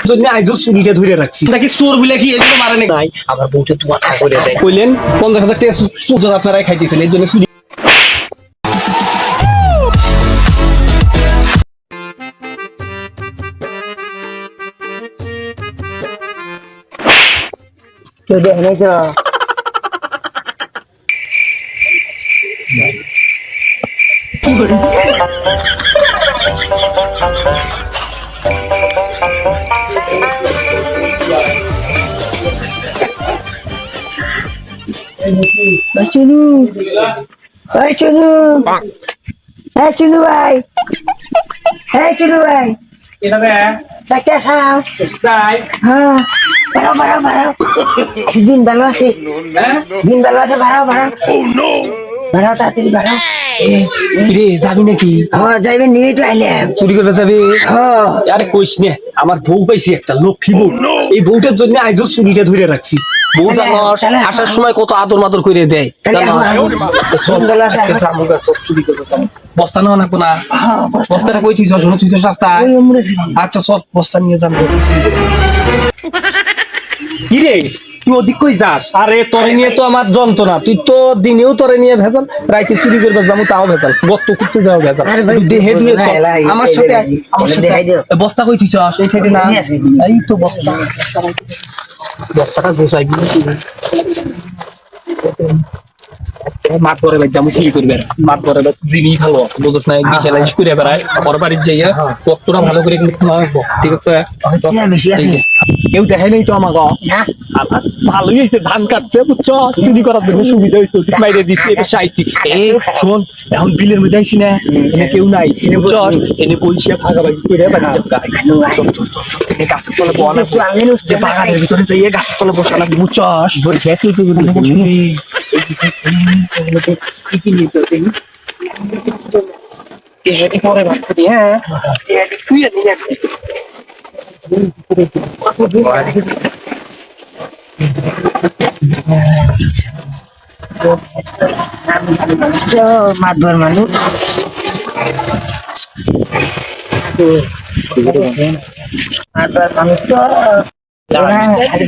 জন্য আইজো চুরিটা ধরে রাখছি নাকি চোর বলে কি এগুলো মারে নাই আমার বউটা তোমার করে দেয় কইলেন 50,000 টাকা সুদ আপনারাই খাইতেছেন এই জন্য চুরি কেউ দেখে নাই তো চুনু ভাই চুনু হ্যাঁ চুনু ভাই হ্যাঁ চুনু ভাই ডাক্তার সাহেব হ্যাঁ বাড়াও বাড়াও বাড়াও দিন ভালো আছে দিন ভালো আছে বাড়াও বাড়াও বাড়াও তাড়াতাড়ি বাড়াও রে যাবি নাকি হ্যাঁ যাইবে নিয়ে তো আইলাম চুরি করতে যাবি হ্যাঁ আরে কইস না আমার বউ পাইছি একটা লক্ষ্মী বউ এই বউটার জন্য আইজো চুরিটা ধরে রাখছি বউ জানোস আসার সময় কত আদর মাদর করে দেয় বস্তা নেওয়া লাগবো না বস্তাটা কই তুইছ শোনো তুইছ রাস্তায় আচ্ছা সব বস্তা নিয়ে যাবো কি রে তুই ওদিক কই যাস আরে তোরে নিয়ে তো আমার যন্ত্রণা তুই তো দিনেও তোরে নিয়ে ভেজাল রাইতে চুরি করবে যাবো তাও ভেজাল গর্ত করতে যাও ভেজাল দেহে দিয়ে আমার সাথে বস্তা কই তুইছ এই সাইডে না এই তো বস্তা বস্তাটা গোছাই মাঠ পরে যাবো চুরি করবে মাঠ পরে দিনই ভালো বুঝছ না বিকেলে করে বেড়ায় ওর বাড়ির যাইয়া কতটা ভালো করে কিন্তু আসবো ঠিক আছে কেউ দেখে নেই তো আমাকে ভালোই হয়েছে ধান কাটছে বুঝছো চুরি করার জন্য সুবিধা হয়েছে বাইরে দিচ্ছি এটা চাইছি শোন এখন বিলের মধ্যে আইসি না এনে কেউ নাই বুঝছো এনে বইসে ভাগাভাগি করে বাড়ি যাবো গাছের তলে বলা যে বাগানের ভিতরে যাইয়ে গাছের তলে বসা লাগবে বুঝছস পরে ভাগ করি হ্যাঁ তুই মাতবার মানুষ মাতবার মানুষ তো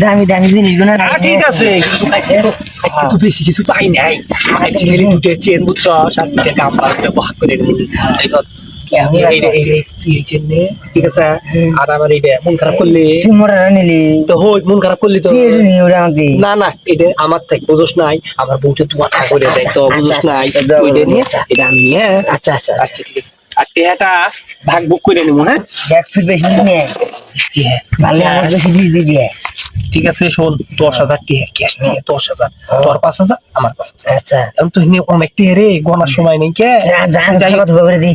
দামি দামি জিনিসগুলো ঠিক আছে কিন্তু বেশি কিছু পাই নাই দুটো চেন বুঝছ সাত দুটো কাপড় ব্যবহার করে ঠিক আছে আর আমার এইটা মন খারাপ করলি নিলি তো হই মন খারাপ করলি তো না না এটা আমার থেকে বুঝোস নাই আমার বউটা তোমার করে দেয় তো বুঝোস নাই ওইটা নিয়ে এটা আমি হ্যাঁ আচ্ছা আচ্ছা আচ্ছা ঠিক আছে আর টেহাটা ভাগ বুক করে নেবো হ্যাঁ ঠিক আছে শোন 10,000 টিয়া ক্যাশ দিয়ে 10,000 তোর 5,000 আমার 5,000 আচ্ছা আমি তো এনে অনেক টিয়া রে গোনার সময় নেই কে যাই কত করে দি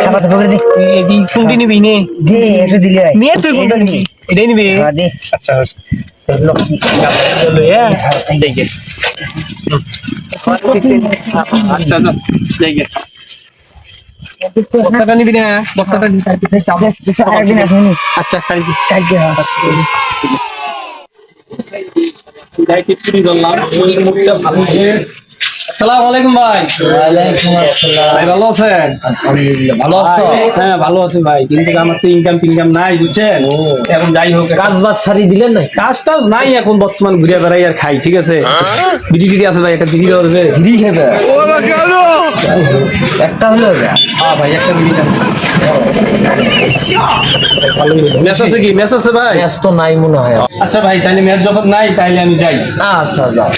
খাবার তো করে দি এই দিন কোনদিন নিবি নে দে এটা দিলি ভাই নে তুই কোনদিন নিবি এটাই নিবি হ্যাঁ দে আচ্ছা লক্ষ্মী চলো হ্যাঁ ঠিক আছে আচ্ছা আচ্ছা ঠিক আছে বস্তাটা নিবি না বস্তাটা আচ্ছা কালকে আসসালামু আলাইকুম ভাই ভাই ভালো আছেন ভালো আছো হ্যাঁ ভালো আছি ভাই কিন্তু আমার তো ইনকাম নাই বুঝছেন এখন যাই হোক কাজ বাজ ছাড়ি দিলেন না কাজ টাজ নাই এখন বর্তমান ঘুরে বেড়াই আর খাই ঠিক আছে বিড়ি আছে ভাই একটা বিড়ি হবে বিড়ি খেবে একটা হলে হবে হ্যাঁ ভাই একটা বিড়ি ম্যাচ আছে কি ম্যাচ আছে ভাই ম্যাচ তো নাই মনে হয় আচ্ছা ভাই তাহলে ম্যাচ যখন নাই তাহলে আমি যাই আচ্ছা যাও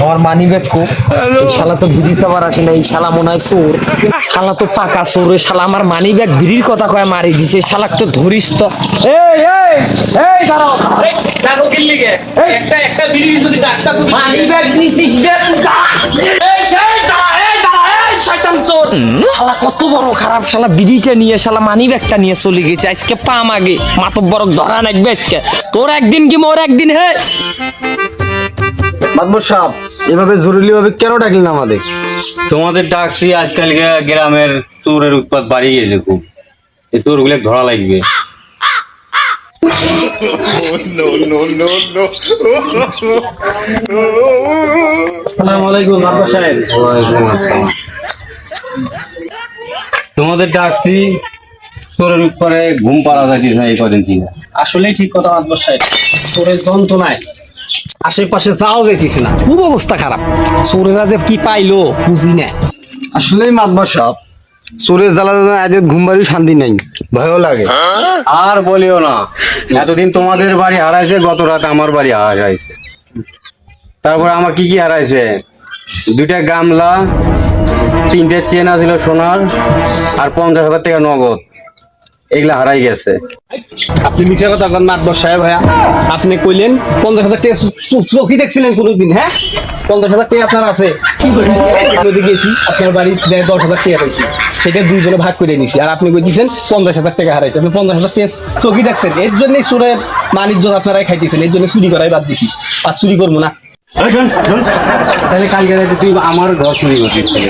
আমার মানি ব্যাগ কো শালা তো বিড়ি খাবার আসে না এই শালা মনে হয় চোর শালা তো পাকা চোর ওই শালা আমার মানি ব্যাগ বিড়ির কথা কয়ে মারি দিছে শালাক তো ধরিস তো এই দাঁড়াও দেখো কি লিগে একটা একটা বিড়ি যদি ডাক্তার মানি ব্যাগ নিছিস শয়তান চোর শালা কত বড় খারাপ শালা বিড়িটা নিয়ে শালা মানি ব্যাগটা নিয়ে চলে গেছে আজকে পাম আগে মাতব্বর ধরা নাকবে আজকে তোর একদিন কি মোর একদিন হে মাতবর সাহেব এভাবে জরুরি ভাবে কেন ডাকলেন আমাদের? তোমাদের ডাকছি আজকাল গ্রামের চোরের উৎপাত বাড়ি গেছে খুব এই চোরগুলো ধরা লাগবে no. আসসালামু আলাইকুম মাদবর সাহেব। ওয়ালাইকুম আসসালাম। তোমাদের ডাকছি চোরের উপরে ঘুম পাড়া যাইতেছে না এই কদিন থেকে। আসলেই ঠিক কথা মাদবর সাহেব, চোরের যন্ত্রণায় আশেপাশে যাও যাইতেছে না, খুব অবস্থা খারাপ। চোরেরা যে কি পাইলো বুঝি না। আসলেই মাতবার সাপ, চোরের জ্বালা আজ ঘুম বাড়ি শান্তি নাই, ভয়ও লাগে। আর বলিও না, এতদিন তোমাদের বাড়ি হারাইছে, গত রাত আমার বাড়ি হারাইছে। তারপর আমার কি কি হারাইছে, 2টা গামলা, 3টে চেন আছিল সোনার, আর 50,000 টাকা নগদ, এগুলা হারাই গেছে। আপনি মিছে কথা কন মাদবর সাহেব ভাইয়া। আপনি কইলেন 50,000 টাকা চোখই দেখছিলেন কোনোদিন? হ্যাঁ, 50,000 টাকা আপনার আছে। কি করেন? নদী গেছি, আপনার বাড়ি 10,000 টাকা পাইছি, সেটা 2 জনে ভাগ করে নিছি। আর আপনি কইতেছেন 50,000 টাকা হারাইছে। আপনি 50,000 টাকা চোখই দেখছেন, এর জন্যই চোরের বাণিজ্য আপনারাই খাইতেছেন, এর জন্য চুরি করাই বাদ দিছি। আর চুরি করবো না। তাহলে কালকে রাতে তুই আমার ঘর চুরি করছিস তাহলে?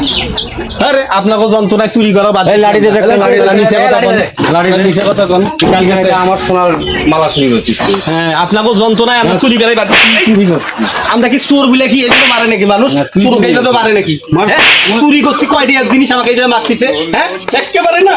আরে আপনাকে যন্ত্রণায় চুরি করা বাদ এই লাড়ি দে, দেখ, লাড়ি দে, মিছে কথা কন। লাড়ি দে। মিছে কথা কন। তুই কালকে রাতে আমার সোনার মালা চুরি করছিস। হ্যাঁ, আপনাকে যন্ত্রণায় আমরা চুরি করাই বাদ দিছি। চুরি করছি। আমরা কি চোর বলে কি এগুলো মারে নাকি মানুষ? চোর গাইলে তো মারে নাকি? হ্যাঁ? চুরি করছি কয়টি জিনিস আমাকে এটা মারতেছে? হ্যাঁ, একেবারে না।